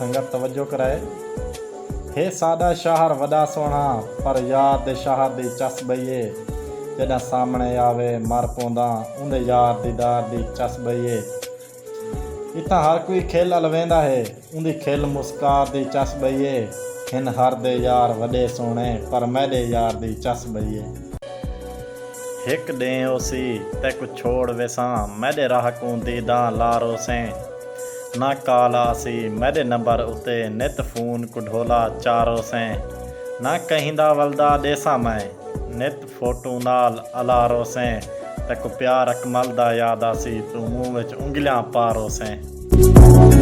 संगत तवज्जो कराए। हे साडा शहर वॾा सोहणा पर याद दे शहर दी चस बईए। जॾहिं सामने आवे मर पौंदा उंदे यार दीदार दी चस बईए। इतां हर कोई खेल हल वेंदा है उंदी खिल मुस्कार दी चस बईए। हिन हर दे यार वॾे सोहणे पर मैडे यार दी चस बईए। हिक ॾें ओसी तैकु छोड़ वेसां मैडे राहकूं दीदां लारोसें। ना काला सी मैडे नंबर उते नित फ़ोन कुढोला चारोसें। ना कहिंदा वलदा ॾेसां मैं नित फोटू नाल अलारोसें। तैकु प्यार अकमल दा याद आसी तू मूंह विच उंगलियां पारोसें।